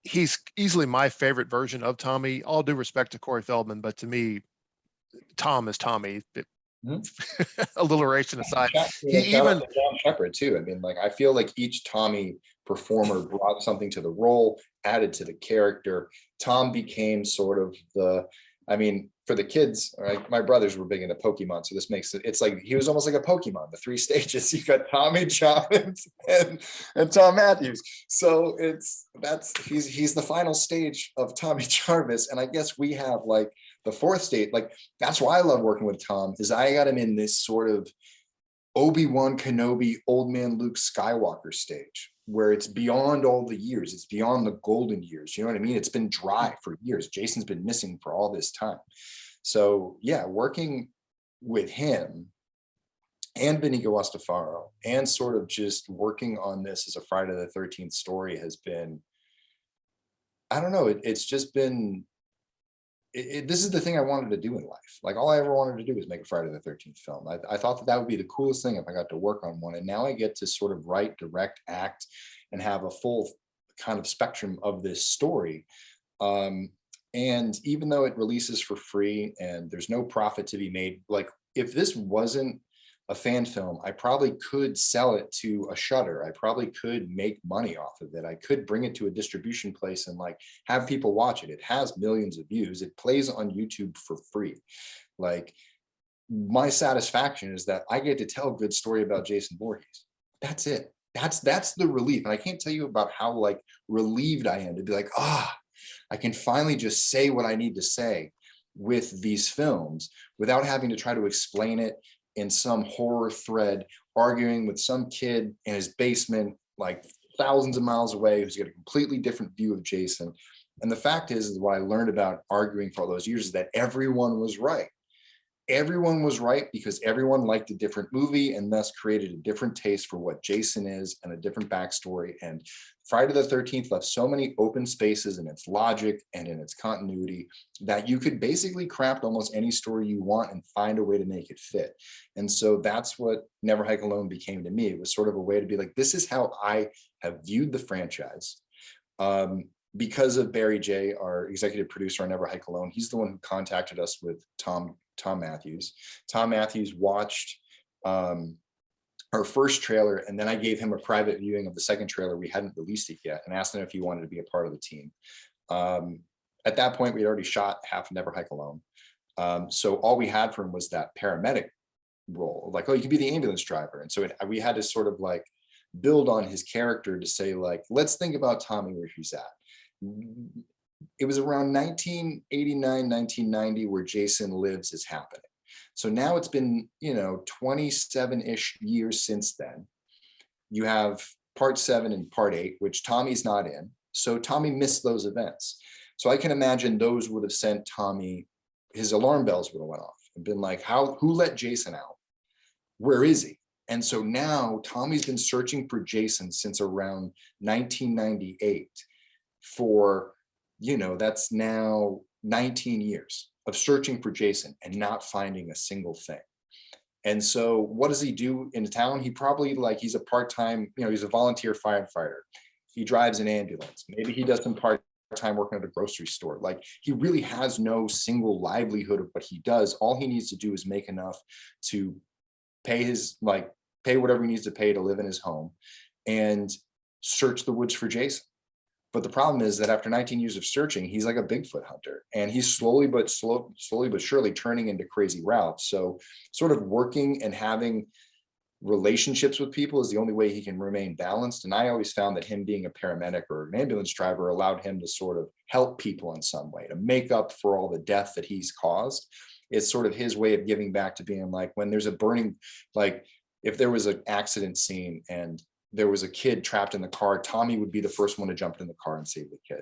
he's easily my favorite version of Tommy. All due respect to Corey Feldman, but to me, Tom is Tommy. Alliteration aside, he shout out even to John Shepard too. I mean, like, I feel like each Tommy performer brought something to the role, added to the character. Tom became sort of the, I mean, for the kids, right? My brothers were big into Pokemon, so this makes it, it's like he was almost like a Pokemon, the three stages. You got Tommy, John, and Tom Matthews. So he's the final stage of Tommy Jarvis. And I guess we have like the fourth stage. Like, that's why I love working with Tom, is I got him in this sort of Obi-Wan Kenobi, old man Luke Skywalker stage, where it's beyond all the years. It's beyond the golden years. You know what I mean? It's been dry for years. Jason's been missing for all this time. So yeah, working with him and Benicio Estefaro and sort of just working on this as a Friday the 13th story has been, I don't know, it's just been, this is the thing I wanted to do in life. Like, all I ever wanted to do was make a Friday the 13th film. I thought that would be the coolest thing if I got to work on one. And now I get to sort of write, direct, act, and have a full kind of spectrum of this story. And even though it releases for free and there's no profit to be made, like, if this wasn't a fan film, I probably could sell it to a Shudder. I probably could make money off of it. I could bring it to a distribution place and like have people watch it. It has millions of views. It plays on YouTube for free. Like, my satisfaction is that I get to tell a good story about Jason Voorhees. That's it. That's the relief. And I can't tell you about how like relieved I am to be like, I can finally just say what I need to say with these films without having to try to explain it in some horror thread, arguing with some kid in his basement, like thousands of miles away, who's got a completely different view of Jason. And the fact is what I learned about arguing for all those years is that everyone was right. Everyone was right because everyone liked a different movie and thus created a different taste for what Jason is and a different backstory. And Friday the 13th left so many open spaces in its logic and in its continuity that you could basically craft almost any story you want and find a way to make it fit. And so that's what Never Hike Alone became to me. It was sort of a way to be like, this is how I have viewed the franchise. Because of Barry J., our executive producer on Never Hike Alone, he's the one who contacted us with Tom Matthews. Tom Matthews watched our first trailer, and then I gave him a private viewing of the second trailer. We hadn't released it yet, and asked him if he wanted to be a part of the team. At that point, we had already shot half Never Hike Alone. So all we had for him was that paramedic role, like, oh, you can be the ambulance driver. And so we had to sort of like build on his character to say, like, let's think about Tommy where he's at. It was around 1989, 1990 where Jason Lives is happening. So now it's been, 27-ish years since then. You have part 7 and part 8, which Tommy's not in. So Tommy missed those events. So I can imagine those would have sent Tommy, his alarm bells would have went off and been like, who let Jason out? Where is he? And so now Tommy's been searching for Jason since around 1998 for, that's now 19 years of searching for Jason and not finding a single thing. And so what does he do in town? He probably, he's a part-time, he's a volunteer firefighter. He drives an ambulance. Maybe he does some part-time working at a grocery store. Like, he really has no single livelihood of what he does. All he needs to do is make enough to pay whatever he needs to pay to live in his home and search the woods for Jason. But the problem is that after 19 years of searching, he's like a Bigfoot hunter, and he's slowly but surely turning into crazy routes. So sort of working and having relationships with people is the only way he can remain balanced. And I always found that him being a paramedic or an ambulance driver allowed him to sort of help people in some way to make up for all the death that he's caused. It's sort of his way of giving back to being like, when there's a burning, like if there was an accident scene and there was a kid trapped in the car, Tommy would be the first one to jump in the car and save the kid.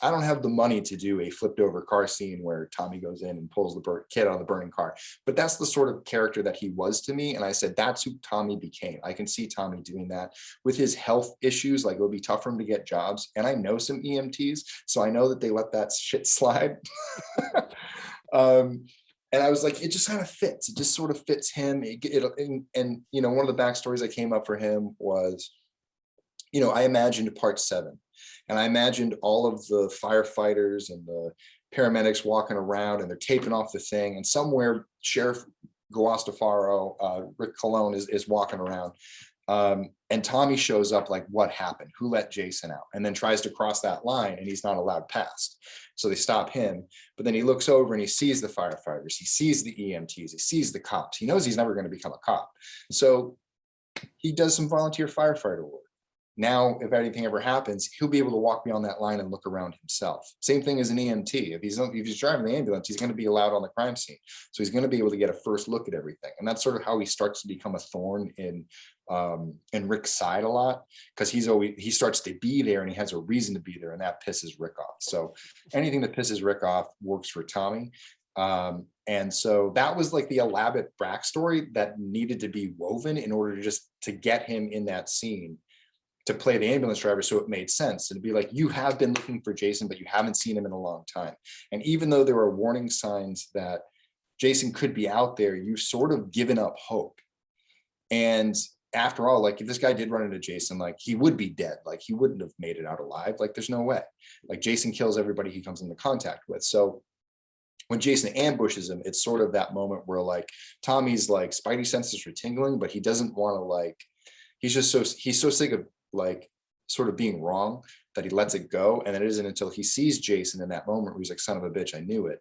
I don't have the money to do a flipped over car scene where Tommy goes in and pulls the kid out of the burning car, but that's the sort of character that he was to me. And I said, that's who Tommy became. I can see Tommy doing that with his health issues. Like, it'll be tough for him to get jobs. And I know some EMTs, so I know that they let that shit slide. And I was like, it just kind of fits. It just sort of fits him. And one of the backstories I came up for him was, I imagined part 7. And I imagined all of the firefighters and the paramedics walking around, and they're taping off the thing, and somewhere Sheriff Guastafaro, Rick Colon is walking around. And Tommy shows up like, what happened? Who let Jason out? And then tries to cross that line, and he's not allowed past. So they stop him. But then he looks over and he sees the firefighters. He sees the EMTs. He sees the cops. He knows he's never going to become a cop. So he does some volunteer firefighter work. Now, if anything ever happens, he'll be able to walk beyond that line and look around himself. Same thing as an EMT. If he's driving the ambulance, he's going to be allowed on the crime scene. So he's going to be able to get a first look at everything. And that's sort of how he starts to become a thorn in Rick's side a lot, because he starts to be there and he has a reason to be there, and that pisses Rick off. So anything that pisses Rick off works for Tommy. And so that was like the elaborate backstory that needed to be woven in order to get him in that scene to play the ambulance driver. So it made sense. And to be like, you have been looking for Jason, but you haven't seen him in a long time. And even though there are warning signs that Jason could be out there, you've sort of given up hope. And after all, like, if this guy did run into Jason, like, he would be dead. Like, he wouldn't have made it out alive. Like, there's no way. Like, Jason kills everybody he comes into contact with. So when Jason ambushes him, it's sort of that moment where, like, Tommy's like spidey senses are tingling, but he doesn't want to, like, he's so sick of, like, sort of being wrong that he lets it go. And it isn't until he sees Jason in that moment where he's like, son of a bitch, I knew it,